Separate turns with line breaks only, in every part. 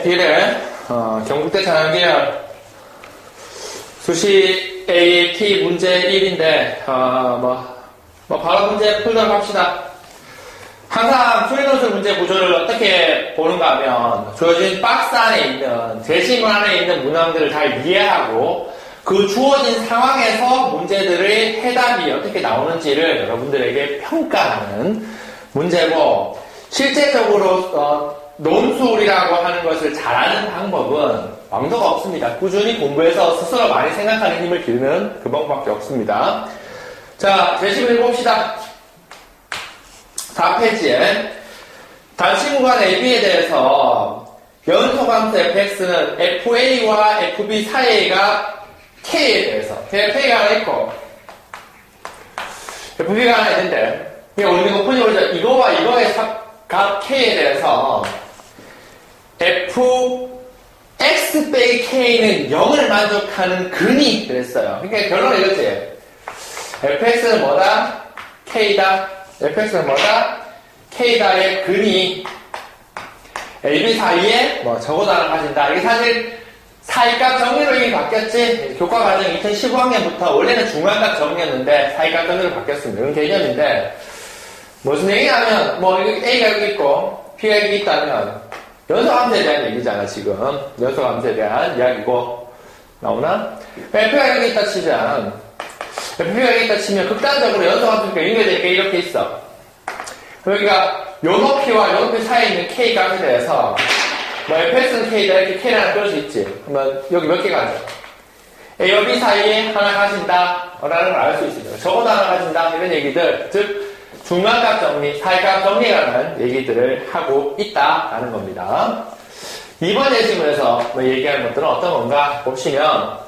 뒤에 경북대 자연계열 수시 AAT 문제 1인데 바로 문제 풀도록 합시다. 항상 추리논술 문제 구조를 어떻게 보는가 하면 주어진 박스 안에 있는 제시문 안에 있는 문항들을 잘 이해하고 그 주어진 상황에서 문제들의 해답이 어떻게 나오는지를 여러분들에게 평가하는 문제고, 실제적으로 논술이라고 하는 것을 잘하는 방법은 왕도가 없습니다. 꾸준히 공부해서 스스로 많이 생각하는 힘을 기르는 그 방법밖에 없습니다. 자, 제시문 읽어봅시다. 4페이지에 단시구간 AB에 대해서 연소함수 fx는 fa와 fb 사이가 k에 대해서 fA가 하나 있고 fb가 하나 있는데, 우리 높은 이거죠. 이거와 이거의 값 k에 대해서 fx 빼기 k는 0을 만족하는 근이 그랬어요. 그러니까 결론은 이거지. fx는 뭐다? k다. fx는 뭐다? k다의 근이 AB 사이에 저거다를 가진다. 이게 사실 사이값 정리로 이미 바뀌었지. 교과과정 2015학년부터 원래는 중간값 정리였는데 사이값 정리로 바뀌었습니다. 이런 개념인데, 무슨 얘기냐면 A가 여기 있고 B가 여기 있다면 연소함수에 대한 얘기잖아. 지금 연소함수에 대한 이야기고, 나오나? F가 여기 있다 치자. F가 여기 있다 치면 극단적으로 연소함수가 연결되니까 이렇게 있어. 여기가 요 높이와 요 높이 사이에 있는 K 값에 대해서 fx는 K다 이렇게 K를 하나 끌 수 있지. 그러면 여기 몇 개가 앉아? A와 B 사이에 하나 가진다 라는 걸 알 수 있습니다. 적어도 하나 가진다 이런 얘기들, 즉 중간값 정리, 사이값 정리라는 얘기들을 하고 있다라는 겁니다. 이번 예시문에서 얘기하는 것들은 어떤 건가 보시면,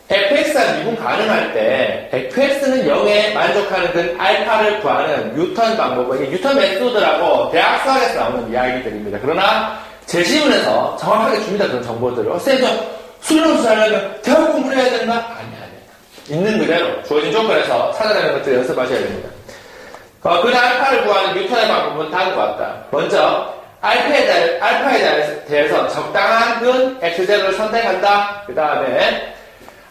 fx가 미분 가능할 때 fx는 0에 만족하는 그 알파를 구하는 뉴턴 방법은, 이게 뉴턴 메소드라고 대학 수학에서 나오는 이야기들입니다. 그러나 제시문에서 정확하게 줍니다. 그런 정보들을. 쌤, 수능수 하려면 대학 공부를 해야 되는가? 아니야. 있는 그대로 주어진 조건에서 찾아내는 것들을 연습하셔야 됩니다. 그 알파를 구하는 뉴턴의 방법은 다음과 같다. 먼저 알파에 대해서 적당한 근 x0를 선택한다. 그 다음에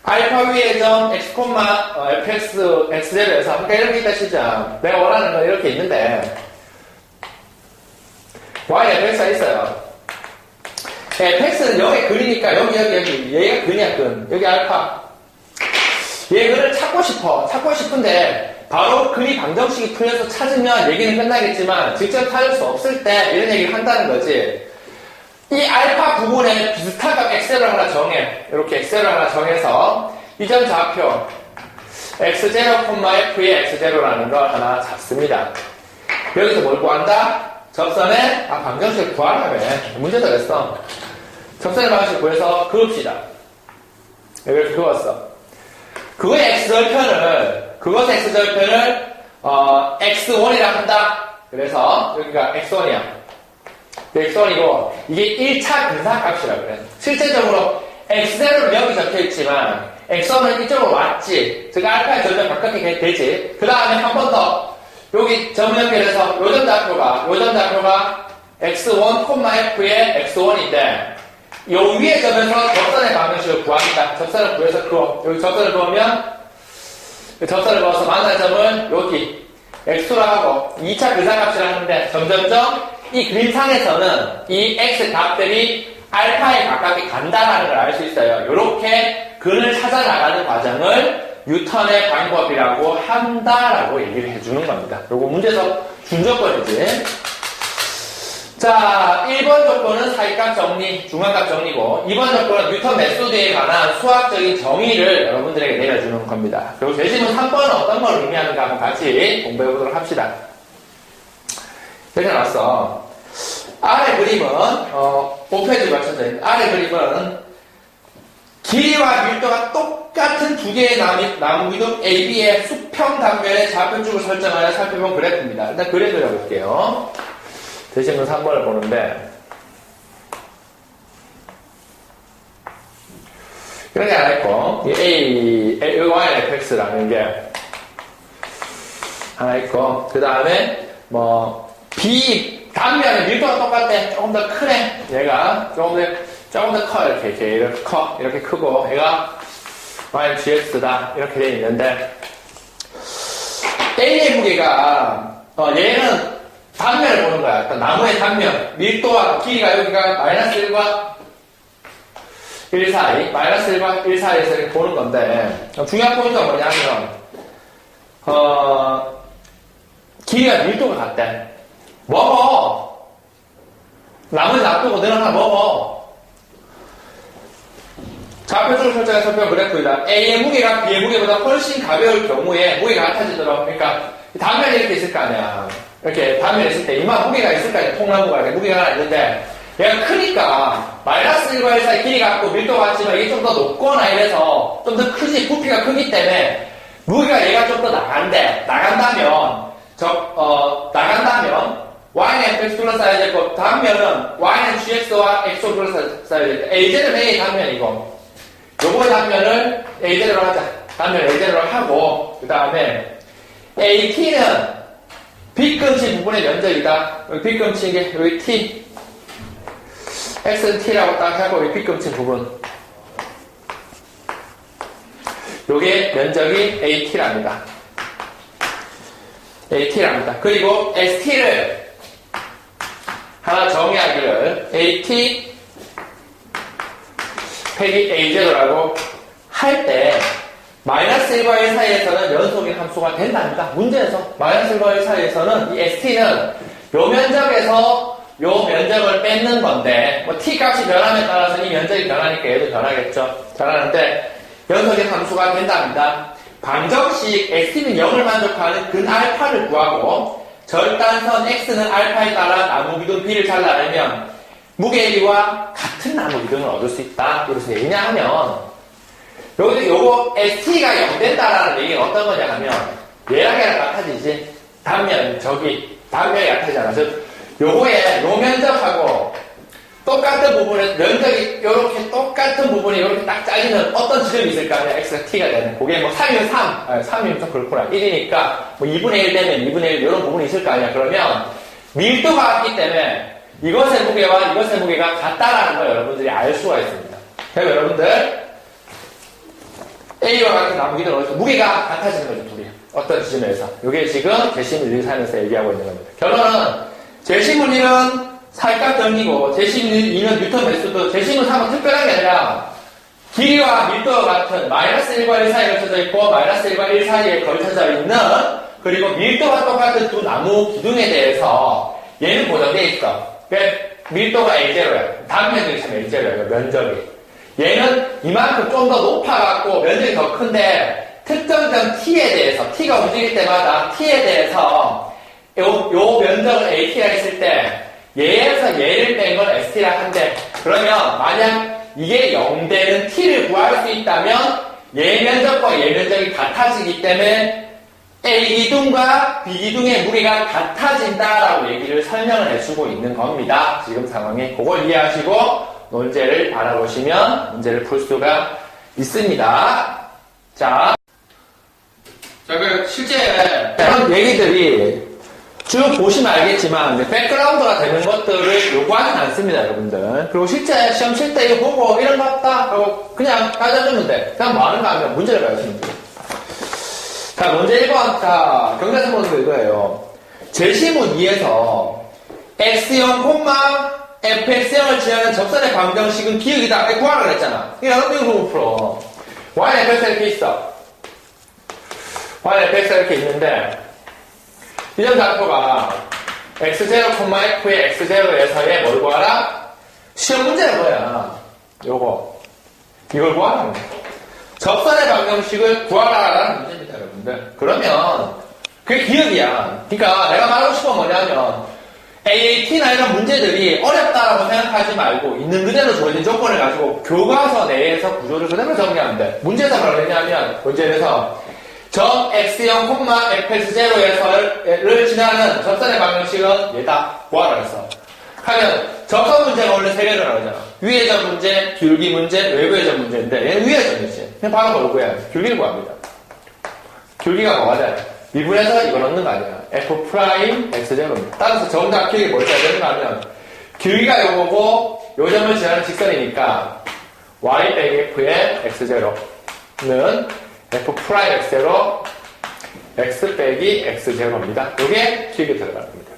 알파 위의 점 x, fx, x0에서 그러니까 이렇게 있다 치자. 내가 원하는 건 이렇게 있는데 y fx가 있어요. fx는 0의 근이니까 여기 얘가 근이야. 근. 여기 알파. 얘 근을 찾고 싶은데 바로 근이 방정식이 풀려서 찾으면 얘기는 끝나겠지만 직접 찾을 수 없을 때 이런 얘기를 한다는 거지. 이 알파 부분에 비슷한 값 x를 하나 정해. 이렇게 x를 하나 정해서 이 점 좌표 x0, f의 x0라는 걸 하나 잡습니다. 여기서 뭘 구한다? 접선의 방정식을 구하라며. 문제도 됐어. 접선의 방정식을 구해서 그읍시다. 이렇게 그었어. 그것의 x절편을 x1이라 한다. 그래서 여기가 x1이야. x1이고 이게 1차 근사값이라고 그래. 실제적으로 x0는 여기 적혀있지만 x1은 이쪽으로 왔지. 즉 알파의 절편 바뀌게 되지. 그 다음에 한 번 더 여기 점 연결해서 요점 좌표가 x1, f의 x1인데 요 위에 점에서 접선의 방정식을 구합니다. 접선을 구해서 그어. 여기 접선을 그으면 접선을 그어서 만날 점을 여기 x로 하고 2차 근사값이라 하는데 점점점 이 그림상에서는 이 x 값들이 알파에 가깝게 간다라는 걸 알 수 있어요. 이렇게 근을 찾아 나가는 과정을 뉴턴의 방법이라고 한다라고 얘기를 해주는 겁니다. 그리고 문제에서 준조건이지. 자, 1번 조건은 사이값 정리, 중간값 정리고 2번 조건은 뉴턴 메소드에 관한 수학적인 정의를 여러분들에게 내려주는 겁니다. 그리고 제시문 3번은 어떤 걸 의미하는가 한번 같이 공부해보도록 합시다. 이렇게 나왔어. 아래 그림은 5페이지 맞춰져 있는 아래 그림은 길이와 밀도가 똑같은 두 개의 나무 기둥 AB의 수평 단면의 좌표축을 설정하여 살펴본 그래프입니다. 일단 그래 그려볼게요. 제시문 3번을 보는데 이런 게 하나 있고 이 y, fx라는 게 하나 있고 그 다음에 B 단면에 밀도가 똑같대. 조금 더 크네. 얘가 조금 더 커. 이렇게 커. 이렇게 크고 얘가 y는 gx다. 이렇게 돼 있는데 A의 무게가 얘는 단면을 보는 거야. 나무의 단면. 밀도와 길이가 여기가 마이너스 1과 1 사이, 마이너스 1과 1 사이에서 이렇게 보는 건데 중요한 포인트가 뭐냐면 길이가 밀도가 같대. 먹어. 나머지 놔두고 너는 하나 먹어. 좌표적으로 설정한 설명 그래프이다. A의 무게가 B의 무게보다 훨씬 가벼울 경우에 무게가 같아지도록. 그러니까 단면이 이렇게 있을 거 아니야. 이렇게 단면이 있을 때 이만 무게가 있을 거 아니야. 통나무가 이렇게 무게가 하나 있는데 얘가 크니까 마이너스 1과 1 사이 길이가 같고 밀도가 같지만 이게 좀 더 높거나 이래서 좀 더 크지. 부피가 크기 때문에 무게가 얘가 좀 더 나간대. 나간다면 y는 fx 둘러싸야 되고 단면은 y는 gx와 x로 둘러싸야 되고 a제는 a 단면이고 요거 단면을 a제로 하자. 단면 a제로 하고 그 다음에 at는 빗금치 부분의 면적이다. 여기 빗금치 이게 여기 t x는 t라고 딱 하고 여기 빗금치 부분 요게 면적이 at랍니다. at랍니다. 그리고 st를 하나 정의하기를 at 팩이 a제로라고 할 때 마이너스 1과 1 사이에서는 연속인 함수가 된답니다. 문제에서 마이너스 1과 1 사이에서는 이 st는 요 면적에서 요 면적을 뺏는 건데 뭐 t 값이 변함에 따라서 이 면적이 변하니까 얘도 변하겠죠. 변하는데 연속인 함수가 된답니다. 방정식 st는 0을 만족하는 근 알파를 구하고 절단선 x는 알파에 따라 나무 기둥 b를 잘라내면 무게비와 같은 나무 기둥을 얻을 수 있다. 그래서 왜냐하면 여기서 요거 st가 0 된다라는 얘기는 어떤 거냐 하면 얘랑 같아지지. 단면이 같아지잖아. 즉 요거의 요 면적하고 똑같은 부분에 면적이 요렇게 똑같은 부분이 요렇게 딱 잘리는 어떤 지점이 있을까 하면 x가 t가 되는 그게 뭐 3이면 3이면 좀 그렇구나. 1이니까 뭐 2분의 1 되면 2분의 1 이런 부분이 있을 거 아니야. 그러면 밀도가 같기 때문에 이것의 무게와 이것의 무게가 같다라는 걸 여러분들이 알 수가 있습니다. 그럼 여러분들 A와 같은 나무 기둥을 어디서 무게가 같아지는 거죠. 둘이. 어떤 지점에서. 이게 지금 제시물 1 사면서 얘기하고 있는 겁니다. 결론은 제시물 1은 살값 정리고 제시물 2는 뉴턴 매수도 제시물 3은 특별한 게 아니라 길이와 밀도와 같은 마이너스 1과 1 사이에 걸쳐져 있고 마이너스 1과 1 사이에 걸쳐져 있는 그리고 밀도가 똑같은 두 나무 기둥에 대해서 얘는 고정되어 있어. 밀도가 A0야. 단면적이 참 A0야. 면적이. 얘는 이만큼 좀 더 높아갖고 면적이 더 큰데 특정점 T에 대해서 T가 움직일 때마다 T에 대해서 요 면적을 AT라 했을 때 얘에서 얘를 뺀 건 ST라 한데 그러면 만약 이게 0되는 T를 구할 수 있다면 얘 면적과 얘 면적이 같아지기 때문에 A 기둥과 B 기둥의 무게가 같아진다라고 얘기를 설명을 해주고 있는 겁니다. 지금 상황에 그걸 이해하시고 논제를 바라보시면 문제를 풀 수가 있습니다. 자, 그 실제 이런 얘기들이 쭉 보시면 알겠지만 백그라운드가 되는 것들을 요구하진 않습니다, 여러분들. 그리고 실제 시험 칠 때 이거 보고 이런 거 없다 하고 그냥 따져주면 돼. 그냥 뭐 하는가 하면 문제를 가르치면 돼. 자, 문제 1번. 자, 경대선 보는 이거예요. 제시문 2에서 x0, fx0을 지나는 접선의 방정식은 기역이다. 구하라 그랬잖아. 이거 보고 풀어. y는 fx가 이렇게 있어. y는 fx가 이렇게 있는데 이점 좌표가 x0, f의 x0에서의 뭘 구하라? 시험 문제는 뭐야? 요거. 이걸 구하라는 거야. 접선의 방정식을 구하라라는 문제입니다, 여러분들. 그러면 그게 기억이야. 그러니까 내가 말하고 싶은 건 뭐냐면 AAT나 이런 문제들이 어렵다라고 생각하지 말고 있는 그대로 주어진 조건을 가지고 교과서 내에서 구조를 그대로 정리하면 돼. 문제에서 뭐라고 했냐면 문제에서 점 x0, fx0를 지나는 접선의 방정식은 얘다. 구하라 그랬어. 하면 접선 문제가 원래 3개를 나오잖아. 위의 점 문제, 귤기 문제, 외부의 점 문제인데 얘는 위의 점이지. 그냥 바로 걸고야 귤기를 구합니다. 귤기가 뭐가 돼? 미분해서 이거 넣는 거 아니야. f 프라임 x제로입니다. 따라서 정답 길이 뭘 써야 되는가 하면 길이가 요거고 요 점을 지나는 직선이니까 y 빼기 f의 x제로는 f 프라임 x제로 x 빼기 x제로입니다. 요게 길게 들어가는 겁니다.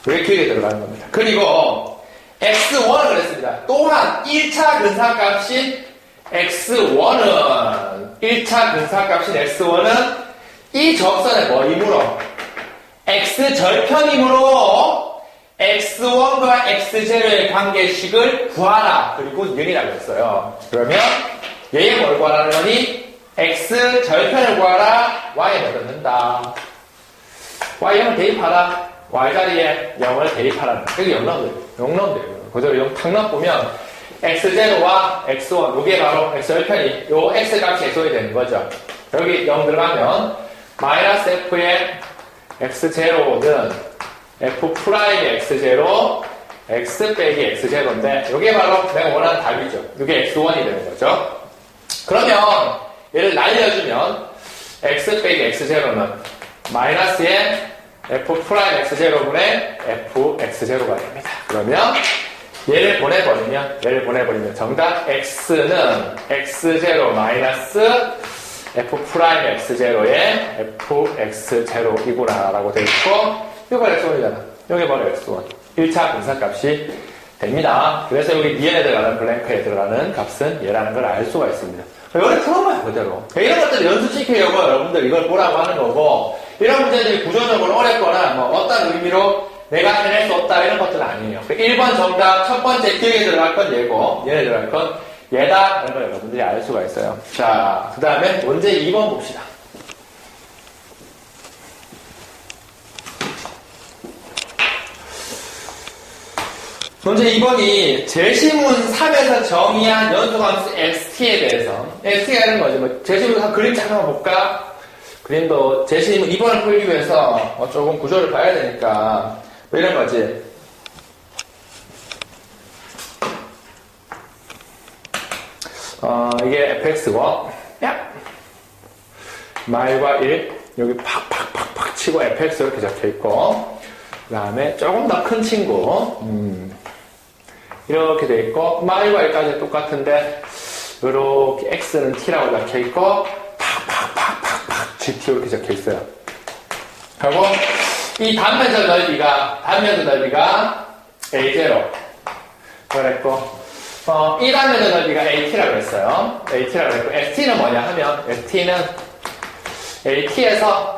요게 길게 들어가는 겁니다. 그리고 x1을 그랬습니다. 또한 1차 근사값인 x1은 1차 근사값인 x1은 이 접선의 뭐이므로 x절편이므로 x1과 x0의 관계식을 구하라. 그리고 는이라고 했어요. 그러면 얘의 뭘 구하라는 거니? x절편을 구하라. y에 넣는다. y0을 대입하라. y자리에 0을 대입하라는 거예요. 여기 0 넣으면 돼요. 0 넣으면 돼요. 그대로 0 탁 넣어보면 x0와 x1 이게 바로 x절편이 요 x값이 x원이 되는 거죠. 여기 0 들어가면 마이너스 f의 x0는 f 프라임의 x0 x 빼기 x0인데 이게 바로 내가 원하는 답이죠. 이게 x1이 되는 거죠. 그러면 얘를 날려주면 x 빼기 x0는 마이너스의 f 프라임 x0분의 f x0가 됩니다. 그러면 얘를 보내버리면 정답 x는 x0 마이너스 f 프라임 x0에 f x0이구나 라고 되어 있고 이거 바로 x1이잖아. 이게 바로 x1 1차 분사값이 됩니다. 그래서 여기 니은에 들어가는 블랭크에 들어가는 값은 얘라는 걸 알 수가 있습니다. 여기 풀어봐요 그대로. 이런 것들을 연습시키려고 여러분들 이걸 보라고 하는 거고 이런 문제들이 구조적으로 어렵거나 뭐 어떤 의미로 내가 해낼 수 없다 이런 것들은 아니에요. 1번 정답 첫 번째 기억에 들어갈 건 얘고 얘에 들어갈 건 얘다 이런 걸 여러분들이 알 수가 있어요. 자, 그 다음에 문제 2번 봅시다. 문제 2번이 제시문 3에서 정의한 연속함수 xt에 대해서 xt가 있는 거지. 뭐 제시문 3 그림 잠깐만 볼까? 그림도 제시문 2번을 풀기 위해서 조금 구조를 봐야 되니까 뭐 이런 거지. 이게 fx고 말과 1 여기 팍팍팍팍 치고 fx 이렇게 적혀있고 그 다음에 조금 더 큰 친구 이렇게 돼 있고 말과 1까지 똑같은데 이렇게 x는 t라고 적혀있고 팍팍팍팍팍 gt 이렇게 적혀있어요. 그리고 이 단면적 넓이가 a0 그랬고 이 단면적 넓이가 at라고 했어요. at라고 했고 st는 뭐냐 하면 st는 at에서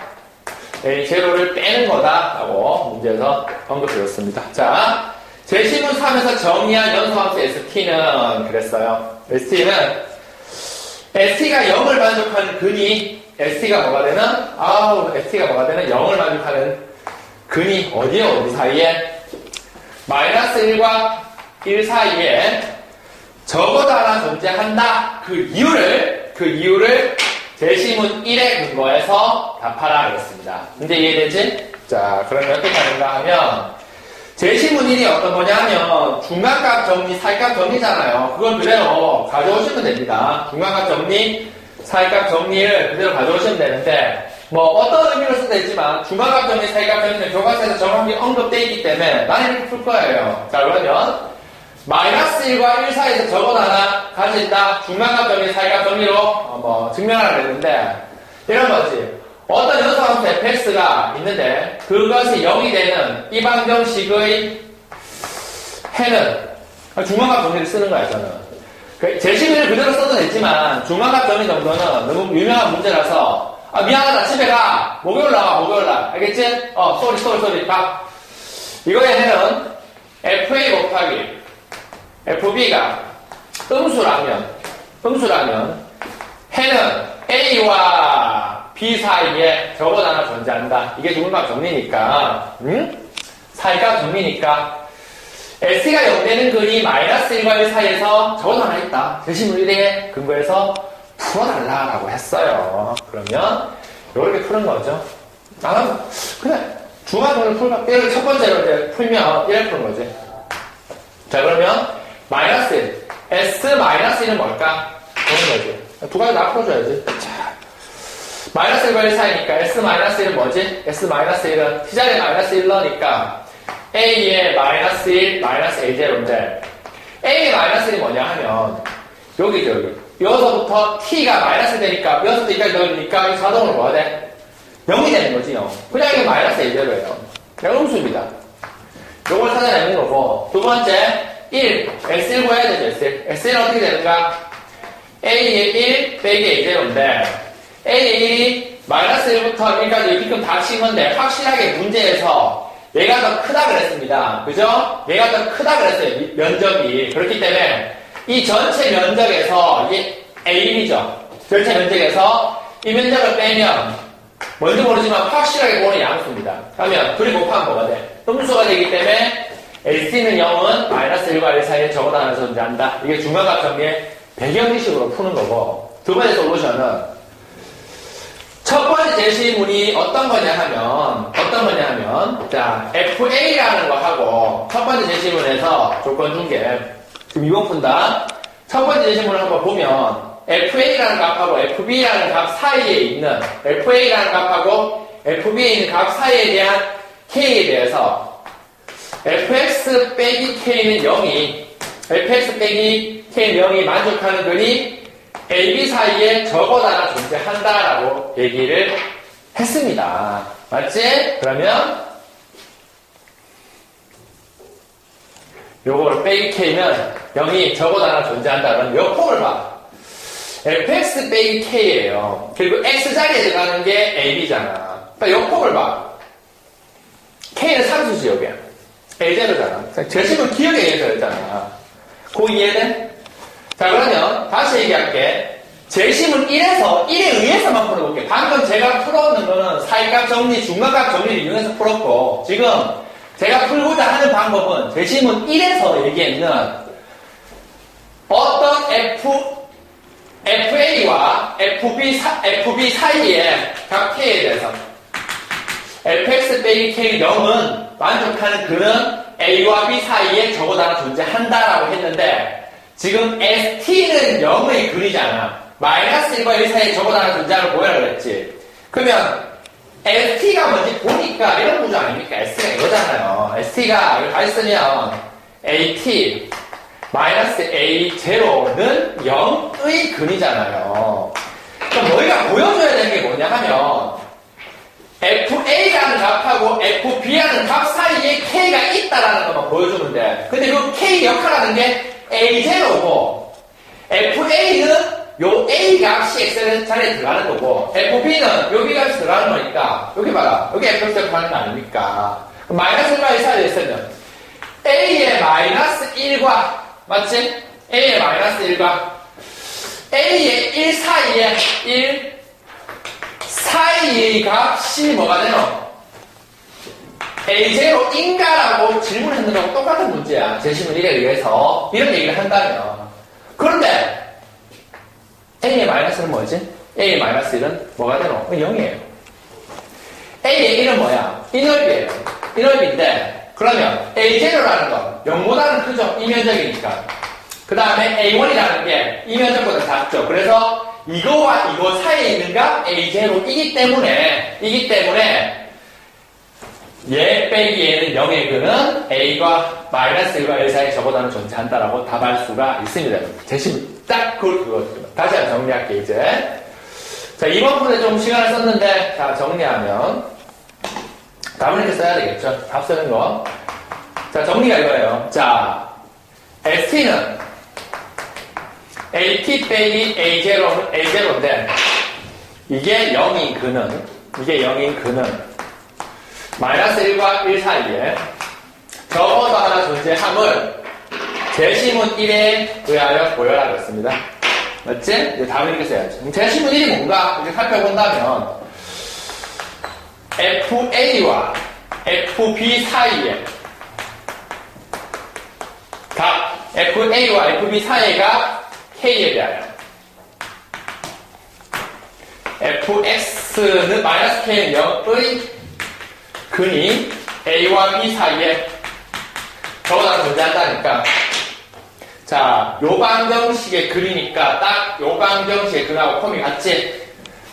a0를 빼는 거다라고 문제에서 언급해줬습니다. 자, 제시문 3에서 정의한 연소함수 st는 그랬어요. st가 0을 만족하는 근이 st가 뭐가 되는? st가 뭐가 되는? 0을 만족하는 근이 어디 사이에? 마이너스 1과 1 사이에 적어도 하나 존재한다. 그 이유를 제시문 1의 근거에서 답하라 그랬습니다. 이제 이해되지? 자, 그러면 어떻게 하는가 하면 제시문 1이 어떤 거냐면 중간값 정리, 사이값 정리잖아요. 그걸 그대로 가져오시면 됩니다. 중간값 정리, 사이값 정리를 그대로 가져오시면 되는데 뭐 어떤 의미로 쓰도 되지만 중간값 정리, 사이값 정리는 교과서에서 정확히 언급되어 있기 때문에 나는 이렇게 풀 거예요. 자, 그러면 마이너스 1과 1 사이에서 적어도 하나 가진다. 중간값 정리, 사이값 정리로 증명하라 그랬는데 이런 거지. 어떤 연소함수 fx가 있는데 그것이 0이 되는 이 방정식의 해는 중간값 정리를 쓰는 거야 저는. 제시문을 그대로 써도 되지만 중간값 정리 정도는 너무 유명한 문제라서 미안하다 집에 가 목요일 나와 알겠지? 쏘리 가. 이거의 해는 fa 곱하기 fb가 음수라면 해는 a와 b 사이에 적어도 하나 존재한다. 이게 중간값 정리니까 사이값 정리니까 S가 0 되는 근이 마이너스 1과 1 사이에서 적어도 하나 있다. 제시문 1의 근거에서 풀어달라고 했어요. 그러면 이렇게 푸는 거죠. 나는 그냥 중간으로 풀면 얘를 첫 번째로 이제 풀면 이렇게 푸는 거지. 자, 그러면 마이너스 1 S 마이너스 1은 뭘까? 그런 거지. 두 가지 다 풀어줘야지. 자, 마이너스 1과 1 사이니까 S-1은 뭐지? S-1은 T자리 마이너스 1 넣으니까 A의 마이너스 1, 마이너스 A0인데 A의 마이너스 1이 뭐냐 하면 여기죠, 여기. 여기서부터 T가 마이너스 되니까 여기서부터 여기까지 넣으니까 자동으로 뭐가 돼? 0이 되는 거지, 0. 그냥 이게 마이너스 A0예요. 그냥 음수입니다. 요걸 찾아내는 거고 두 번째 1, S1 구해야 되죠, S1. S1은 어떻게 되는가? A의 1 빼기 A0인데 A의 1이 마이너스 1부터 1까지 여기끔 다 친 건데 확실하게 문제에서 얘가 더 크다 그랬습니다. 그죠? 얘가 더 크다 그랬어요. 면적이. 그렇기 때문에 이 전체 면적에서 이게 A1이죠. 전체 면적에서 이 면적을 빼면 뭔지 모르지만 확실하게 보는 양수입니다. 그러면 둘이 곱하면 뭐가 돼? 음수가 되기 때문에 LC는 0은 마이너스 1과 1 사이에 적어다면서 존재한다. 이게 중간값 정리의 배경지식으로 푸는 거고 두 번째 솔루션은 첫 번째 제시문이 어떤 거냐 하면 자 FA라는 거 하고 첫 번째 제시문에서 조건 준 게 지금 이번 푼다. 첫 번째 제시문을 한번 보면 FA라는 값하고 FB라는 값 사이에 있는 FA라는 값하고 FB에 있는 값 사이에 대한 K에 대해서 fx 빼기 K는 0이 fx 빼기 K는 0이 만족하는 근이 AB 사이에 적어도 하나 존재한다라고 얘기를 했습니다. 맞지? 그러면 요거를 빼기 K면 0이 적어도 하나 존재한다. 그러면 요 폼을 봐. fx 빼기 K예요. 그리고 X자리에 들어가는 게 AB잖아. 그러니까 요 폼을 봐. K는 상수지 여기야. A0잖아. 제식은 기억에 의해서 였잖아. 그 이해돼? 자, 그러면 다시 얘기할게. 제심은 1에서 1에 의해서만 풀어볼게. 방금 제가 풀어놓는 거는 사이값 정리, 중간값 정리를 이용해서 풀었고 지금 제가 풀고자 하는 방법은 제심은 1에서 얘기했는 어떤 FA와 FB 사이에 각 K에 대해서 fx 빼기 K 0은 만족하는 근은 A와 B 사이에 적어도 하나 존재한다라고 했는데 지금 ST는 0의 근이잖아. 마이너스 1과 1 사이에 적어도 하나 존재하는 뭐야 그랬지. 그러면 ST가 뭔지 보니까 이런 구조 아닙니까? S가 이거잖아요. ST가 이걸 다시 쓰면 AT 마이너스 A0는 0의 근이잖아요. 그럼 너희가 보여줘야 되는 게 뭐냐 하면 FA라는 값하고 FB라는 값 사이에 K가 있다라는 것만 보여주면 돼. 근데 그 K 역할하는 게 A0고 FA는 요 A 값이 X 자리에 들어가는 거고 FB는 요 B 값이 들어가는 거니까 여기 봐라. 여기 F 들어가는 거 아닙니까? 마이너스 1과 1 사이에 있으면 A의 마이너스 1과 맞지? A의 마이너스 1과 A의 1 사이에 1 사이의 값이 뭐가 되노? A0인가라고 질문했는 거하고 똑같은 문제야. 제시문 1에 의해서 이런 얘기를 한다면 그런데 A의 마이너스는 뭐지? A의 마이너스 1은 뭐가 되노? 0이에요. A의 1은 뭐야? 이 넓이에요. 이 넓이인데 그러면 A0라는 건 0보다는 크죠? 이 면적이니까. 그 다음에 A1이라는 게 이 면적보다 작죠. 그래서 이거와 이거 사이에 있는 값 A0이기 때문에 얘 빼기 얘는 0의 근은 A과 마이너스 1과 1 사이에 적어다는 존재한다라고 답할 수가 있습니다. 대신 딱 그거거든요. 다시 한번 정리할게 이제. 자, 이번 분에 좀 시간을 썼는데 자 정리하면 답을 이렇게 써야 되겠죠. 답 쓰는 거. 자, 정리가 이거예요. 자, ST는 AT 빼기 A0인데 이게 0인 근은 마이너스 1과 1 사이에 적어도 하나 존재함을 제시문 1에 의하여 보여라 그랬습니다. 맞지? 이제 답을 이렇게 써야죠. 제시문 1이 뭔가 이렇게 살펴본다면 FA와 FB 사이에 각 FA와 FB 사이가 K에 대하여 FX는 마이너스 K는 0의 근이 A와 B 사이에 적어다 존재한다니까 자, 요 방정식의 근이니까 딱 요 방정식의 근하고 콤이 같지?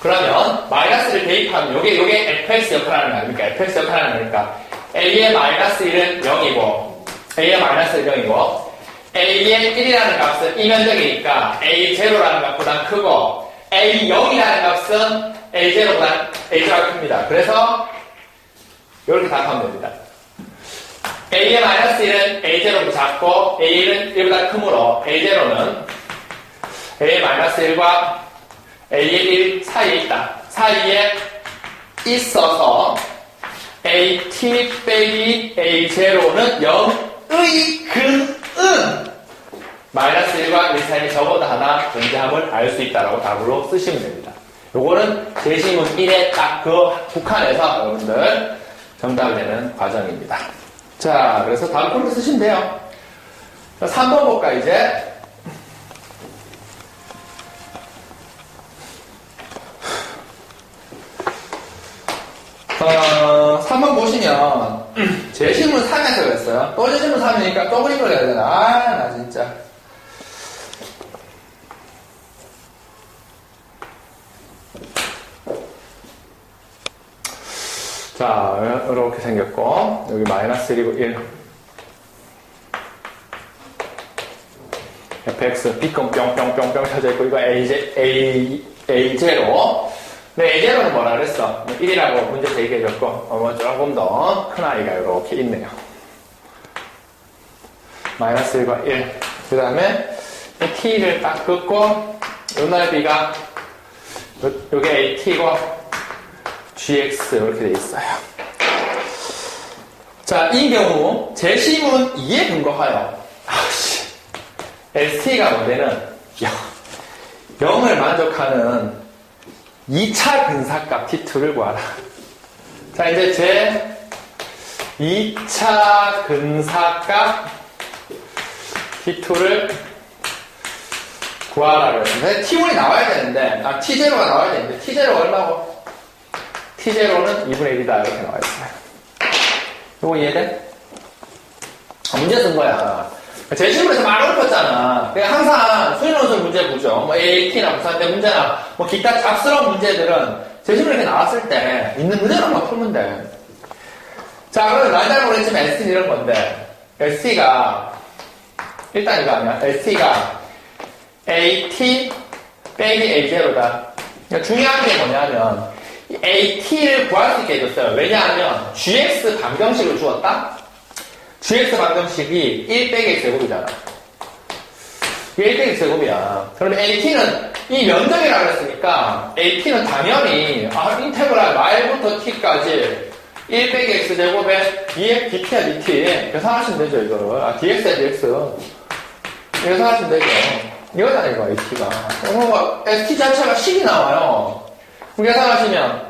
그러면 마이너스를 대입하면 요게 fx 역할하는 거 아닙니까? fx 역할하는 거니까 a의 마이너스 1은 0이고 a의 마이너스 1은 0이고 a의 1이라는 값은 이면적이니까 a0라는 값보다 크고 a0이라는 값은 a0보다 a0가 큽니다. 그래서 이렇게 답하면 됩니다. a의 마이너스 1은 a0보다 작고 a1은 1보다 크므로 a0는 a의 마이너스 1과 a의 1 사이에 있다. 사이에 있어서 at 빼기 a0는 0의 근은 마이너스 1과 1 사이에 저보다 하나 존재함을 알 수 있다라고 답으로 쓰시면 됩니다. 요거는 제시문 1에 딱 그 북한에서 여러분들 정답을 내는 과정입니다. 자, 그래서 다음 그렇게 쓰시면 돼요. 3번 볼까, 이제? 3번 보시면, 제시문 3에서 그랬어요. 또 제시문 3이니까 또 그림을 해야 되나? 나 진짜. 자, 이렇게 생겼고, 여기 마이너스 1이고 1. fx, b건 뿅뿅뿅뿅 쳐져 있고, 이거 a0. 네, a0는 뭐라 그랬어? 1이라고 문제 제기해줬고, 조금 더 큰 아이가 이렇게 있네요. 마이너스 1과 1. 그 다음에, t를 딱 긋고, 요 넓이가, 요게 at고, gx 이렇게 돼 있어요. 자, 이 경우 제시문 2에 근거하여 ST가 문제는 0을 만족하는 2차 근사값 T2를 구하라. 자, 이제 제 2차 근사값 T2를 구하라고 했습니다. T1이 나와야 되는데, T0가 나와야 되는데, T0 얼마고? T0는 2분의 1이다. 이렇게 나와있어요. 이거 이해돼? 문제 쓴 거야. 제시문에서 말 어렵었잖아. 그냥 항상 수인원술 문제 보죠. 뭐 AAT나 부산대 문제나 뭐 기타 잡스러운 문제들은 제시문에 이렇게 나왔을 때 있는 문제로만 풀면 돼. 자, 그럼 난 잘 모르겠지만 ST는 이런 건데, ST가, 일단 이거 아니야. ST가 AT 빼기 A0다. 그러니까 중요한 게 뭐냐면, AT를 구할 수 있게 해줬어요. 왜냐하면 GX 방정식을 주었다? GX 방정식이 1 빼기 X제곱이잖아. 이게 1 빼기 X제곱이야. 그러면 AT는 이 면적이라고 했으니까 AT는 당연히 인테그랄 말부터 T까지 1 빼기 X제곱에 D의 DT야 DT 계산하시면 되죠. 이거를. DX야 DX 계산하시면 되죠. 이거잖아 이거 AT가. ST 자체가 10이 나와요. 계산하시면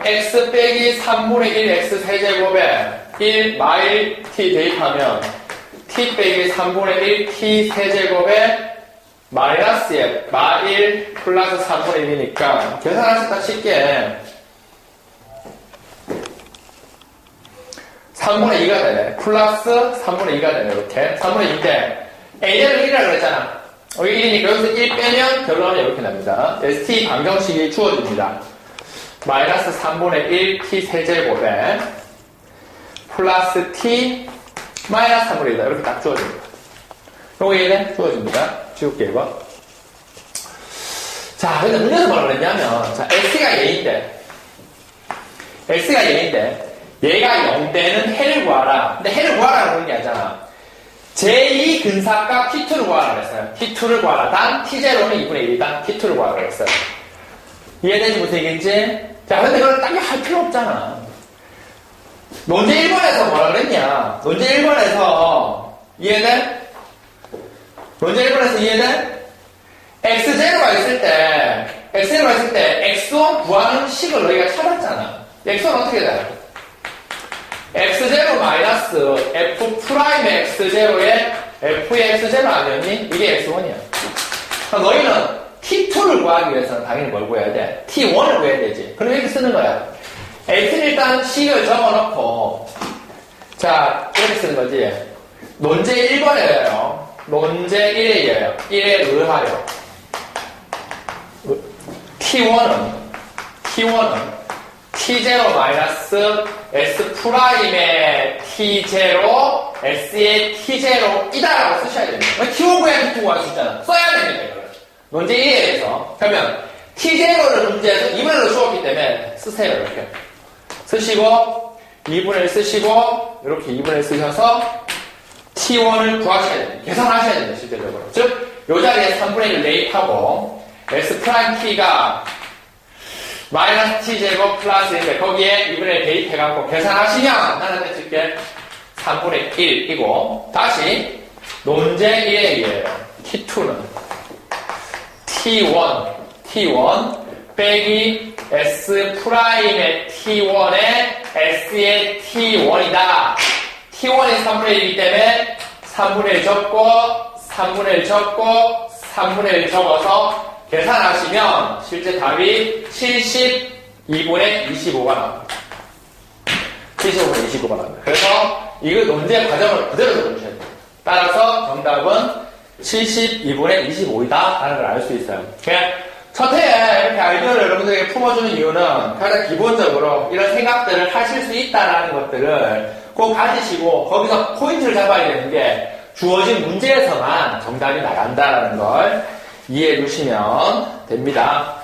x 빼기 3분의 1 x 세제곱에 1 마일 t 대입하면 t 빼기 3분의 1 t 세제곱에 마이너스 마일 플러스 3분의 1이니까 계산하실 때 쉽게 3분의 2가 되네. 플러스 3분의 2가 되네. 이렇게 3분의 2인데 a는 1이라고 그랬잖아. 여기 1이니까 여기서 1 빼면 결론은 이렇게 납니다. ST 방정식이 주어집니다. 마이너스 3분의 1 t 세제곱에 플러스 t 마이너스 3분의 1이다. 이렇게 딱 주어집니다. 요거 얘는 주어집니다. 지울게 이거. 자, 근데 문제에서 뭐라 그랬냐면, 자, x가 얘인데 얘가 0대는 해를 구하라. 근데 해를 구하라고 그런 게 아니잖아. 제2 근사값 T2를 구하라고 했어요. T2를 구하라. 단 T0는 2분의 1이다. T2를 구하라고 했어요. 이해되지 무슨 얘기인지? 자, 근데 그걸 딱히 할 필요 없잖아. 논제 1번에서 뭐라 그랬냐? 논제 1번에서 이해돼? 논제 1번에서 이해돼? X0가 있을 때 X1 구하는 식을 너희가 찾았잖아. X1 어떻게 돼? X0 마이너스 F 프라임의 X0에 F의 X0 아니었니? 이게 X1이야. 너희는 T2를 구하기 위해서는 당연히 뭘 구해야 돼? T1을 구해야 되지. 그럼 이렇게 쓰는 거야. X는 일단 식을 적어놓고, 자, 이렇게 쓰는 거지. 논제 1번에요. 논제 1에 의하여. T1은 T1은 T0 마이너스 S 프라임의 T0, S의 T0이다라고 쓰셔야 됩니다. T1 구하기 T2 구할 수 있잖아. 써야 됩니다, 이거를. 문제 1에서. 그러면 T0를 문제에서 2분의 1로 주었기 때문에 쓰세요, 이렇게. 쓰시고, 2분의 1 쓰시고, 이렇게 2분의 1 쓰셔서 T1을 구하셔야 됩니다. 계산하셔야 됩니다, 실제적으로. 즉, 이 자리에 3분의 1을 대입하고, S 프라임 T가 마이너스 T제곱 플러스인데, 거기에 2분의 1 대입해갖고 계산하시면, 나는 해줄게 3분의 1이고, 다시, 논제 1A예요. T2는 T1 빼기 S 프라임의 T1의 S의 T1이다. T1이 3분의 1이기 때문에 3분의 1 적고 3분의 1 적고 3분의 1 적어서 계산하시면 실제 답이 72분의 25가 나옵니다. 75분의 25가 나옵니다. 그래서 이거 논제 과정을 그대로 적어주셔야 돼요. 따라서 정답은 72분의 25이다 라는 걸 알 수 있어요. 그냥 첫 해에 이렇게 아이디어를 여러분들에게 품어주는 이유는 가장 기본적으로 이런 생각들을 하실 수 있다라는 것들을 꼭 가지시고 거기서 포인트를 잡아야 되는 게 주어진 문제에서만 정답이 나간다라는 걸 이해해 주시면 됩니다.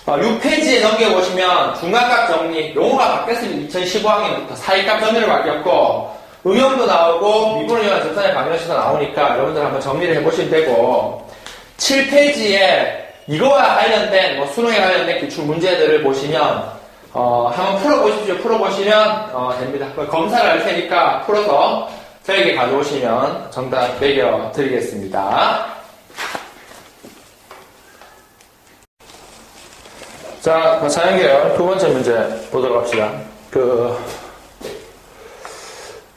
6페이지에 넘겨보시면 중간값 정리, 용어가 바뀌었습니다. 2015학년부터 사이값 정리로 바뀌었고 응용도 나오고 미분을 접선의 방정식도 나오니까 여러분들 한번 정리를 해보시면 되고 7페이지에 이거와 관련된 수능에 관련된 기출 문제들을 보시면 한번 풀어보십시오. 풀어보시면 됩니다. 검사를 할 테니까 풀어서 저에게 가져오시면 정답 매겨드리겠습니다. 자, 자연계열 두 번째 문제 보도록 합시다.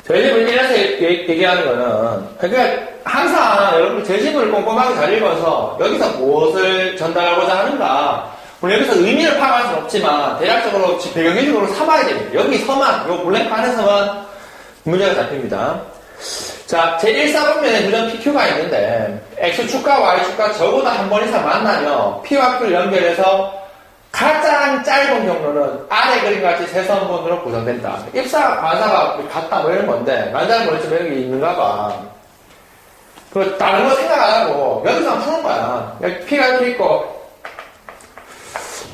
재집을 이래서 얘기하는 거는, 그러니까 항상 여러분 재집을 꼼꼼하게 잘 읽어서 여기서 무엇을 전달하고자 하는가, 물론 여기서 의미를 파악할 수는 없지만 대략적으로 배경의식으로 삼아야 됩니다. 여기서만, 요 블랭크 안에서만 문제가 잡힙니다. 자, 제1사분면에 무전 PQ가 있는데 X축과 Y축과 저보다 한 번 이상 만나며 P와 Q를 연결해서 가장 짧은 경로는 아래 그림과 같이 세 선분으로 구성된다. 입사, 관사가 같다 뭐 이런 건데 난자는 모르겠지만 이런 게 있는가 봐. 다른 거 생각 안 하고 여기서 푸는 거야. 여기 P가 이렇게 있고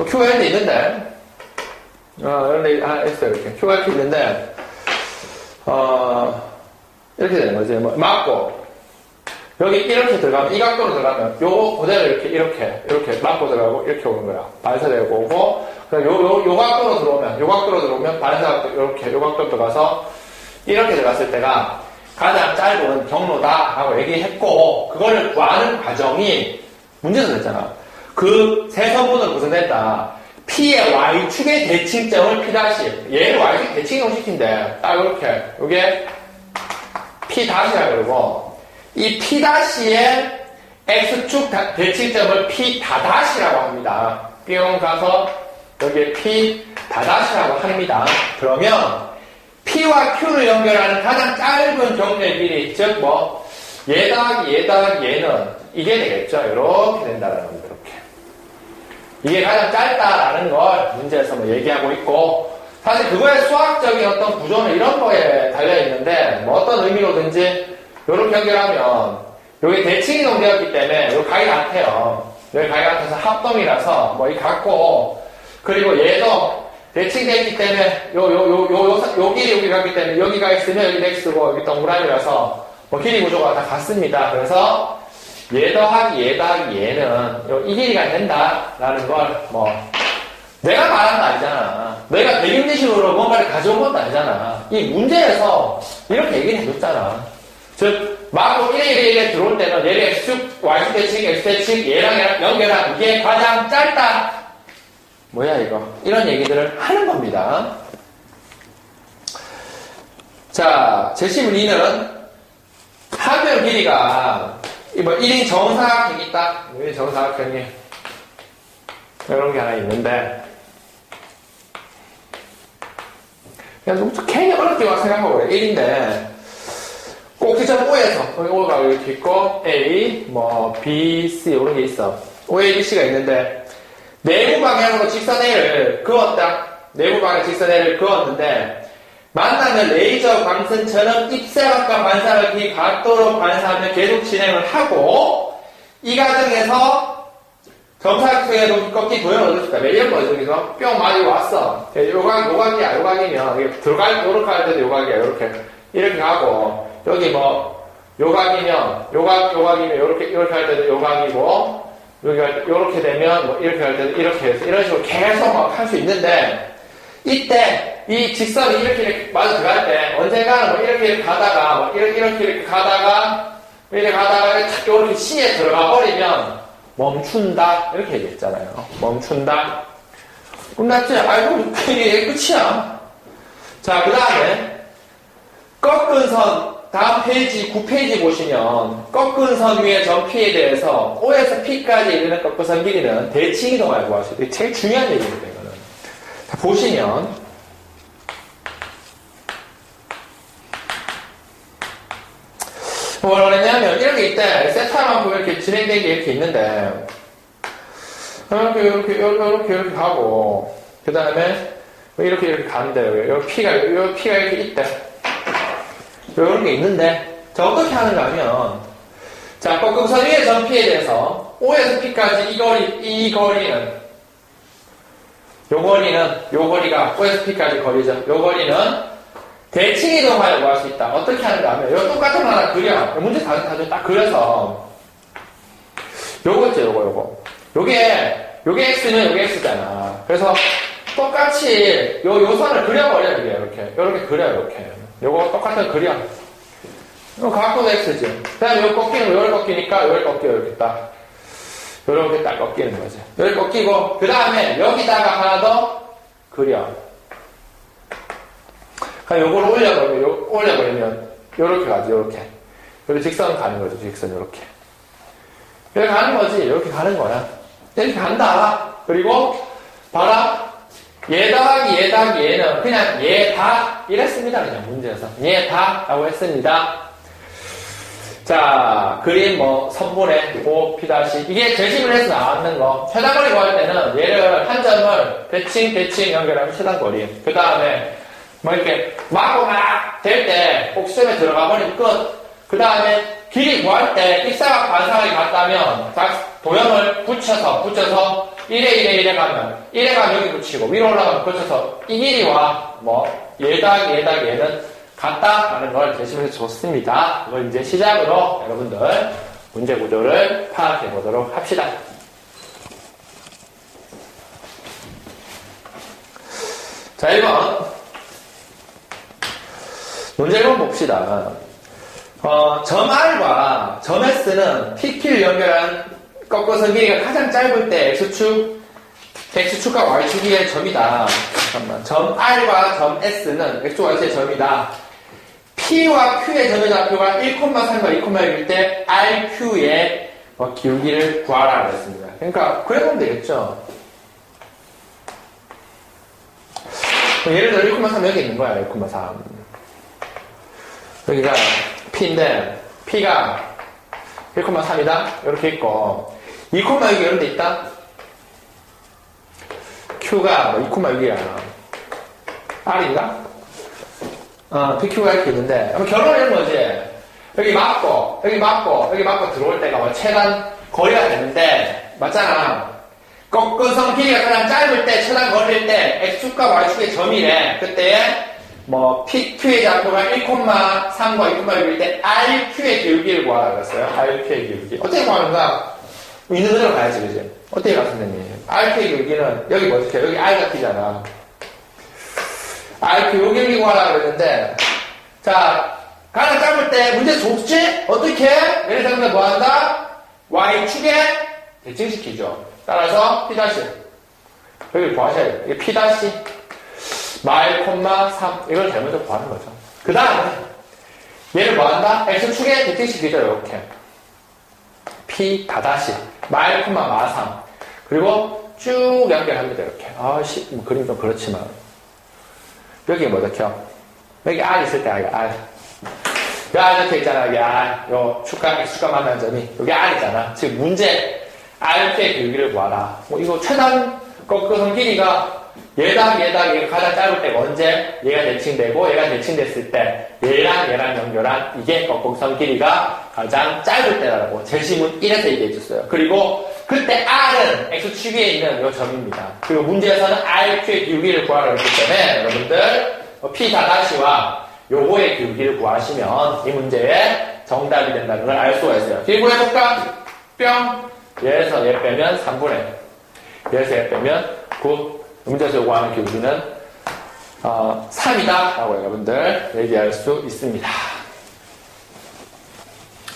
Q가 이렇게 있는데 이런데 있어요. 이렇게 Q가 이렇게 있는데 이렇게 되는 거지. 맞고 여기 이렇게 들어가면, 이 각도로 들어가면, 요거 그대로 이렇게 맞고 들어가고, 이렇게 오는 거야. 발사되고 오고, 요 각도로 들어오면, 발사가 이렇게, 요 각도로 들어가서, 이렇게 들어갔을 때가 가장 짧은 경로다, 하고 얘기했고, 그거를 구하는 과정이 문제에서 됐잖아. 그 세 선분으로 구성된다. P의 Y축의 대칭점을 P', 얘를 Y축 대칭점 시킨대. 딱 이렇게, 요게 P''이라 그러고, 이 P'의 X축 대칭점을 P'라고 합니다. 뿅 가서 여기에 P'라고 합니다. 그러면 P와 Q를 연결하는 가장 짧은 경로의 길이, 즉 얘 더하기 얘는 이게 되겠죠. 이렇게 된다라는 겁니다. 이렇게. 이게 가장 짧다라는 걸 문제에서 얘기하고 있고, 사실 그거의 수학적인 어떤 구조는 이런 거에 달려있는데, 어떤 의미로든지 요렇게 연결하면, 요게 대칭이 동되었기 때문에, 요 각이 같아요. 여기 각이 같아서 합동이라서, 이 같고, 그리고 얘도 대칭되었기 때문에, 요 길이 여기 같기 때문에, 여기가 X면 여기 X고, 여기 동그라미라서, 길이 구조가 다 같습니다. 그래서, 얘 더하기 얘는, 이 길이가 된다라는 걸, 내가 말한 거 아니잖아. 내가 배경지식으로 뭔가를 가져온 것도 아니잖아. 이 문제에서 이렇게 얘기를 해줬잖아. 즉, 마구 1에 들어올 때는 얘를 X축, Y축 대칭, X 대칭, 얘랑 연결한 이게 가장 짧다. 뭐야 이거. 이런 얘기들을 하는 겁니다. 자, 제시문 2는 하별 길이가 1인 정사각형이 있다. 1인 정사각형이 이런 게 하나 있는데 그냥 굉장히 어렵게 생각하고 그래. 1인데 꼭지점 O에서 O가 이렇게 있고 A, B, C 이런 게 있어. O, A, B, C가 있는데 내부 방향으로 직선A를 그었다. 내부 방향 직선A를 그었는데 만나면 레이저 광선처럼 입사각과 반사각이 각도로 반사하며 계속 진행을 하고 이 과정에서 정사각형의 꺾기 도형을 얻을 수 있다. 이런 거죠. 여기서 뿅 맞이고 왔어. 요각이야. 요각이면 이게 요렇게 할 때도 요각이야. 이렇게 가고 여기 뭐 요각이면 요각이면 요렇게 할 때도 요각이고 여기 할 때 요렇게 되면 뭐 이렇게 할 때도 이렇게 해서 이런 식으로 계속 막 할 수 있는데 이때 이 직선이 이렇게 맞아 들어갈 때 언젠가는 뭐 이렇게 가다가 뭐 이렇게 가다가 이렇게 C에 들어가 버리면 멈춘다 이렇게 얘기했잖아요. 멈춘다. 끝났지? 아이고 이게 끝이야. 자, 그 다음에 꺾은 선 다음 페이지 9페이지 보시면 꺾은 선 위의 점 P에 대해서 O에서 P까지 이르는 꺾은 선 길이는 대칭이동을 구할 수 있어요. 이게 제일 중요한 얘기입니다. 이거는. 자, 보시면 뭘 그랬냐면 이런 게 있대. 세타만큼 이렇게 진행된 게 이렇게 있는데 이렇게 가고 그 다음에 이렇게 가는데 여기 피가 이렇게 있대. 이런 게 있는데 자 어떻게 하는가 하면 자 꺾음선 위의 점 P에 대해서 O에서 P까지 이 거리는 요 거리가 O에서 P까지 거리죠. 요 거리는 대칭이동하려고 할 수 있다. 어떻게 하는가 하면 이거 똑같은 거 하나 그려. 문제 다 딱 그려서 요거 있죠. 요게 X는 요게 X잖아. 그래서 똑같이 요 선을 그려버려. 이렇게 그려. 이렇게 요거 똑같은 그려. 이거 각도도 X지. 그 다음에 요 꺾이는 거 요걸 꺾이니까 요걸 꺾여. 이렇게 딱 요렇게 딱 꺾이는 거지. 요걸 꺾이고 그 다음에 여기다가 하나 더 그려. 요걸 올려버리면, 요렇게 가지, 요렇게. 여기 직선 가는 거죠, 직선, 요렇게. 이렇게 가는 거지, 이렇게 가는 거야. 이렇게 간다. 그리고, 봐라. 얘 더하기 얘는 그냥 얘 다, 이랬습니다, 그냥 문제에서. 얘 다, 라고 했습니다. 자, 그림 선분의 5, P'. 이게 재심을 해서 나왔는 거. 최단거리 구할 때는 얘를 한 점을 대칭 연결하면 최단거리. 그 다음에, 이렇게, 막 될 때, 꼭 시점에 들어가 버리면 끝. 그 다음에, 길이 구할 때, 입사각 반사각이 같다면, 도형을 붙여서, 1에 가면, 1에 가면 여기 붙이고, 위로 올라가면 붙여서, 이 길이와, 얘 더하기 얘는 같다라는 걸 제시해서 줬습니다. 이걸 이제 시작으로, 여러분들, 문제 구조를 파악해 보도록 합시다. 자, 1번. 문제 1번 봅시다. 점 R과 점 S는 PQ를 연결한 꺾어선 길이가 가장 짧을 때 X축과 Y축의 점이다. 잠깐만. 점 R과 점 S는 X축과 Y축의 점이다. P와 Q의 점의 좌표가 1,3과 2,6일 때 RQ의 기울기를 구하라 그랬습니다. 그러니까 그래보면 되겠죠. 예를 들어 1,3 여기 있는 거야. 1,3. 여기가 P인데 P가 1,3이다. 이렇게 있고 2,6 이런 데 있다. Q가 2,6이야. R인가? PQ가 이렇게 있는데 결론은 이런 거지. 여기 맞고 들어올 때가 최단 거리가 되는데 맞잖아. 꺾은선 길이가 가장 짧을 때 최단 거리일 때 X축과 Y축의 점이래. 그때 PQ의 좌표가 1,3과 2,6일 때 RQ의 기울기를 구하라 그랬어요. RQ의 기울기. 어떻게 구하는가? 있는 그대로 가야지, 그지? 어떻게 가, 선생님? RQ의 기울기는, 여기 어떻게, 여기 R가 P잖아. RQ, 요 기울기 구하라 그랬는데, 자, 가장 짧을 때 문제 좁지? 어떻게? 예를 들면 뭐 한다? Y축에 대칭시키죠. 따라서 P'. 여기 구하셔야 돼요. 이게 P'. 말, 3 이걸 잘못해서 구하는 거죠. 그 다음에 얘를 뭐한다? X축에 대칭시키죠. 이렇게 P 다다시 말, 마 3 그리고 쭉 연결합니다. 이렇게 그림 좀 그렇지만 여기 뭐 적혀? 여기 R 있을 때 R 여기 R 적혀 있잖아. 여기 R 요 축과 X축과 만나는 점이 여기 R이잖아. 지금 문제 R표의 길이를 구하라. 뭐 이거 최단 꺾어선 길이가 얘가 가장 짧을 때가 언제? 얘가 대칭되고 얘가 대칭됐을 때 얘랑 연결한 이게 꺾어선 길이가 가장 짧을 때라고 제시문 1에서 얘기해 줬어요. 그리고 그때 R은 X축에 있는 이 점입니다. 그리고 문제에서는 R표의 기울기를 구하라고 했기 때문에 여러분들 P 다다시와 요거의 기울기를 구하시면 이 문제의 정답이 된다는 걸 알 수가 있어요. 기울해볼까? 뿅! 얘에서 얘 빼면 3분의 얘에서 얘 빼면 9. 문제에서 요구하는 기울기는 3이다 라고 여러분들 얘기할 수 있습니다.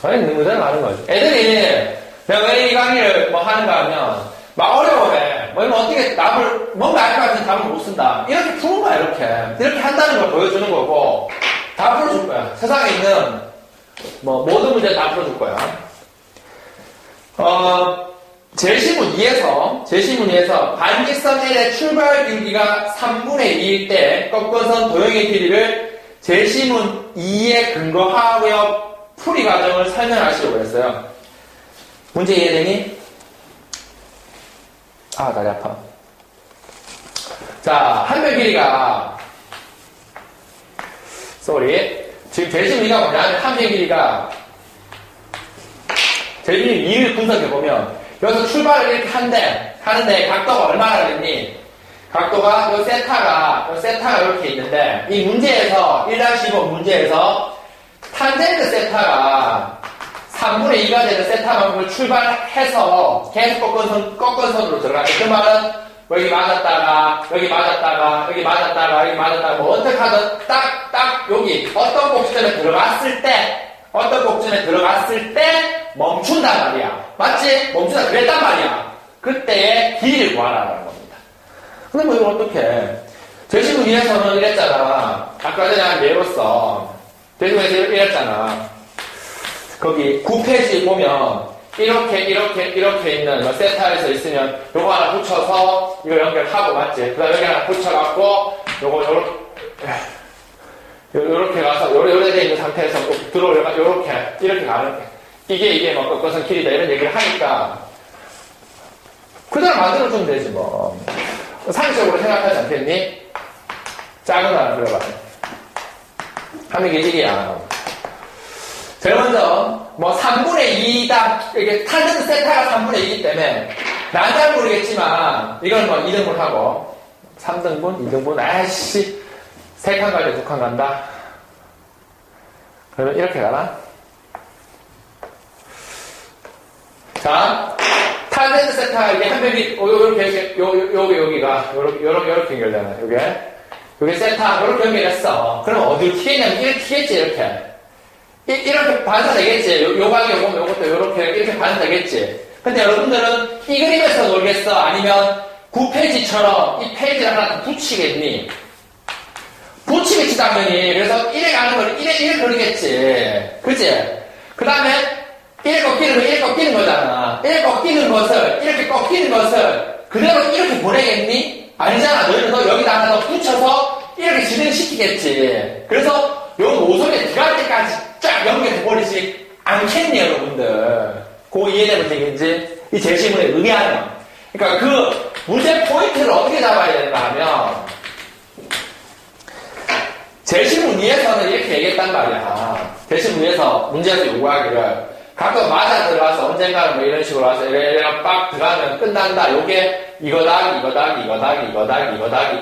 문제는 많은 거죠. 애들이 내가 왜 이 강의를 뭐 하는가 하면 막 어려워해. 뭐 이런 어떻게 답을 뭔가 알 것 같은 답을 못 쓴다. 이렇게 푸는 거야. 이렇게 한다는 걸 보여주는 거고 다 풀어줄 거야. 세상에 있는 뭐 모든 문제 다 풀어줄 거야. 제시문 2에서 반직선 L의 출발 기울기가 3분의 2일 때 꺾어선 도형의 길이를 제시문 2에 근거하여 풀이 과정을 설명하시려고 했어요. 문제 이해되니? 다리 아파. 자, 한별 길이가 지금 제시문 2가 뭐냐면 한별 길이가 제시문 2를 분석해보면 여기서 출발을 이렇게 하는데 각도가 얼마나 되니? 각도가 요 세타가 이렇게 있는데 이 문제에서 1-2번 문제에서 탄젠트 세타가 3분의 2가 되는 세타만큼을 출발해서 계속 꺾은선으로 들어가요. 그 말은 여기 맞았다가 뭐 어떻게 하든 딱 여기 어떤 곡선에 들어갔을 때 멈춘단 말이야. 맞지? 멈춘다 그랬단 말이야. 그때의 길이를 구하라는 겁니다. 근데 뭐 이거 어떡해. 제시문 2에서는 이랬잖아. 아까 전에 한 예로서 제시문에서 이랬잖아. 거기 9페이지 보면 이렇게 있는 세타에서 있으면 요거 하나 붙여서 이거 연결하고 맞지? 그 다음에 여기 하나 붙여갖고 요렇게 가서 요래 돼 있는 상태에서 들어올려가 이렇게 가는 이게 뭐 꺾어선 길이다 이런 얘기를 하니까 그대로 만들어주면 되지 뭐. 상식적으로 생각하지 않겠니? 작은 하나 그려봐. 하는 게 1이야. 제일 먼저 뭐 3분의 2다 이게 탄젠트 세타가 3분의 2이기 때문에 난 잘 모르겠지만 이건 뭐 2등분 하고 3등분, 2등분 아이씨 3칸 갈 때 2칸 간다. 그러면 이렇게 가나? 자, 탄젠트 세타 이게 한 변이 여기가 요렇게 연결되는 요게 세타 요렇게 연결했어. 그럼 어디로 튀겠냐면 이렇게 튀겠지 이렇게 반사되겠지. 요 방이 요것도 이렇게 반사되겠지. 근데 여러분들은 이 그림에서 놀겠어? 아니면 9페이지처럼 이 페이지를 하나 붙이겠니? 붙이겠지, 당연히. 그래서 이래 가는 걸 이래 그리겠지. 그치? 그 다음에 이래 꺾이는 거잖아. 이렇게 꺾이는 것을 그대로 이렇게 보내겠니? 아니잖아. 너희는 여기다 하나 더 붙여서 이렇게 진행시키겠지. 그래서 요 노선에 들어갈 때까지 쫙 연결해버리지 않겠니, 여러분들? 그거 이해되는 얘기인지? 이 제시문에 의하면. 그러니까 그 문제 포인트를 어떻게 잡아야 되는가 하면, 제시문 위에서는 이렇게 얘기했단 말이야. 제시문 위에서 문제에서 요구하기를, 가끔 맞아 들어가서 언젠가는 뭐 이런 식으로 와서 이래 빡 들어가면 끝난다. 요게 이거다,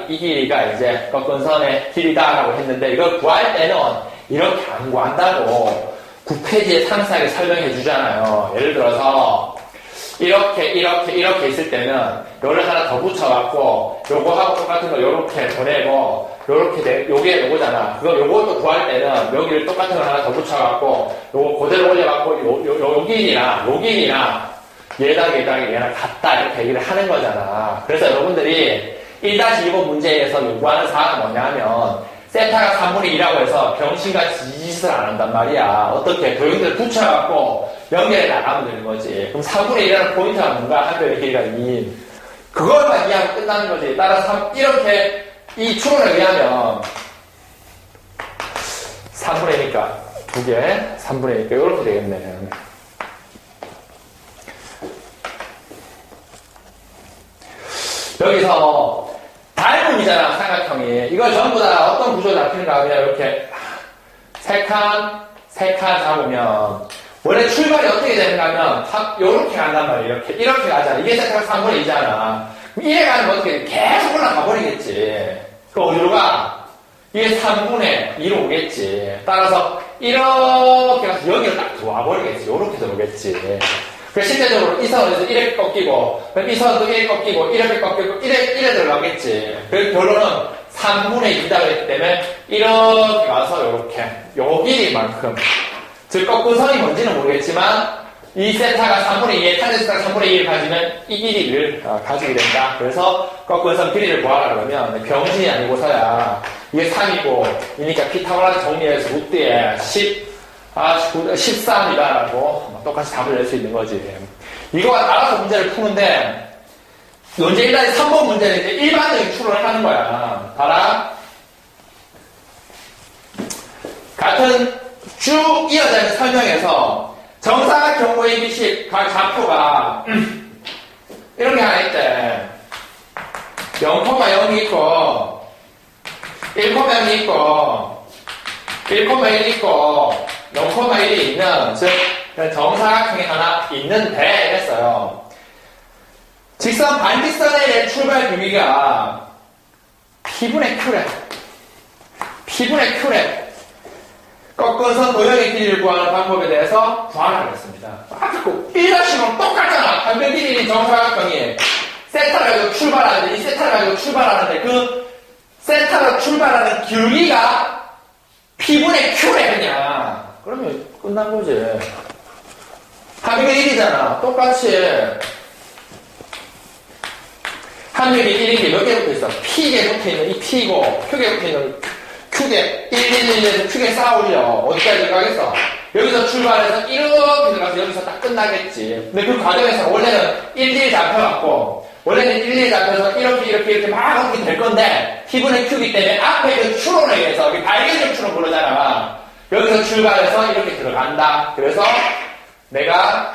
이 길이가 이제 꺾은선의 길이다라고 했는데, 이걸 구할 때는 이렇게 안 구한다고 9페이지에 상세하게 설명해 주잖아요. 예를 들어서 이렇게 있을 때는 요를 하나 더 붙여갖고 요거하고 똑같은 거 요렇게 보내고 요게 요거잖아. 요것도 구할 때는 여기를 똑같은 거 하나 더 붙여갖고 요거 그대로 올려갖고 요 길이나 얘랑 같다 이렇게 얘기를 하는 거잖아. 그래서 여러분들이 1-2번 문제에서 요구하는 사항은 뭐냐면 세타가 3분의 2라고 해서 병신같이 이 짓을 안 한단 말이야. 어떻게 도형들을 붙여갖고 연결해 나가면 되는 거지. 그럼 3분의 1이라는 포인트가 뭔가? 한 별의 길이가 2인. 그걸만 이해하고 끝나는 거지. 따라서 이렇게 이 추론에 의하면 3분의 2니까 2개, 3분의 2니까 이렇게 되겠네. 여기서 닮음이잖아, 삼각형이. 이걸 전부 다 어떤 구조 잡히는가 하면 이렇게 세 칸 잡으면 원래 출발이 어떻게 되는가 하면 요렇게 간단 말이에요. 이렇게 가잖아. 이게 세타가 3분의 2잖아. 이래 가는 건 어떻게 돼? 계속 올라가 버리겠지. 그 어디로 가? 이게 3분의 2로 오겠지. 따라서 이렇게 가서 여기로 딱 들어와 버리겠지. 요렇게 들어오겠지. 그래서 실제적으로 이 선에서 이렇게 꺾이고, 이 선도 이렇게 꺾이고, 이렇게 꺾이고, 이래 들어가겠지. 그래서 결론은 3분의 2다 그랬기 때문에 이렇게 가서 요렇게 요 길이만큼, 즉 꺾은 선이 뭔지는 모르겠지만 이 세타가 3분의 2에 탄젠 세타가 3분의 2를 가지면 이 길이를 가지게 된다. 그래서 꺾은 선 길이를 구하라 그러면 병신이 아니고서야 이게 3이고 이니까 피타고라스 정리해서 루트에 13이다라고 똑같이 답을 낼 수 있는 거지. 이거와 따라서 문제를 푸는데 문제 1단의 3번 문제는 이제 일반적인 추론을 하는 거야. 봐라. 같은 쭉 이어져 있는 설명에서 정사각형 ABC 각 좌표가 이렇게 하나 있대. 0,0이 있고 1,0이 있고 1,1이 있고 0,1이 있는, 즉 정사각형이 하나 있는데 했어요. 직선 반직선에 대한 출발 비기가 P분의 Q래. P분의 Q래. 꺾은 선 도형의 길이를 구하는 방법에 대해서 구하라고 했습니다. 아까 1-0은 똑같잖아. 반대 길이인 정사각형이 세타를 가지고 출발하는데, 이 세타를 가지고 출발하는데, 그 세타로 출발하는 길이가 P분의 Q래, 그냥. 그러면 끝난 거지. 합의가 1이잖아. 똑같이. 합의이 1인 게 몇 개 붙어 있어? P개 붙어 있는 이 P고, Q개 붙어 있는 Q개, 111에서 Q개 쌓아올려. 어디까지 들어가겠어? 여기서 출발해서 이렇게 들어가서 여기서 딱 끝나겠지. 근데 그 과정에서 원래는 1, 1 잡혀갖고, 원래는 1, 1 잡혀서 이렇게 막 어떻게 될 건데, P분의 Q기 때문에 앞에 그 추론에 의해서, 발견적 추론 부르잖아. 여기서 출발해서 이렇게 들어간다. 그래서 내가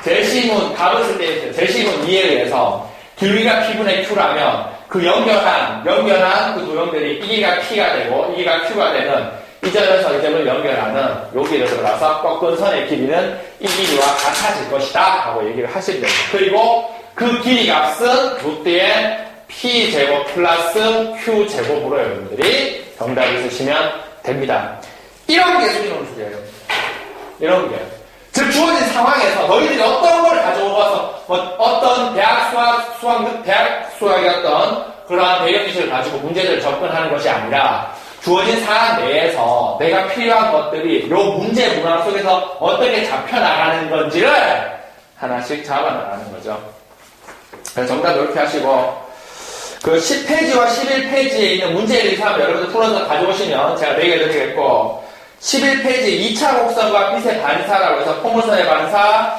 제시문, 답을 쓸 때 제시문 이해에 의해서 길이가 P분의 Q라면 그 연결한 그 도형들이 이기가 P가 되고 이기가 Q가 되는 이 점에서 이 점을 연결하는 여기를 들어가서 꺾은 선의 길이는 이 길이와 같아질 것이다 하고 얘기를 하시면 됩니다. 그리고 그 길이 값은 루트의 P제곱 플러스 Q제곱으로 여러분들이 정답을 쓰시면 됩니다. 이런 게 수능 문제예요. 이런 게. 즉, 주어진 상황에서 너희들이 어떤 걸 가져와서, 어떤 대학 수학이었던 그러한 배경지식을 가지고 문제들을 접근하는 것이 아니라, 주어진 사안 내에서 내가 필요한 것들이 요 문제 문항 속에서 어떻게 잡혀나가는 건지를 하나씩 잡아나가는 거죠. 그래서 정답 이렇게 하시고, 그 10페이지와 11페이지에 있는 문제를 이상하면 여러분들 풀어서 가져오시면 제가 매겨 드리겠고, 11페이지 2차 곡선과 빛의 반사라고 해서 포물선의 반사,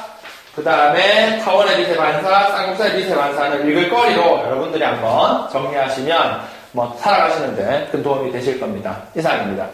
그 다음에 타원의 빛의 반사, 쌍곡선의 빛의 반사는 읽을 거리로 여러분들이 한번 정리하시면 살아가시는데 큰 도움이 되실 겁니다. 이상입니다.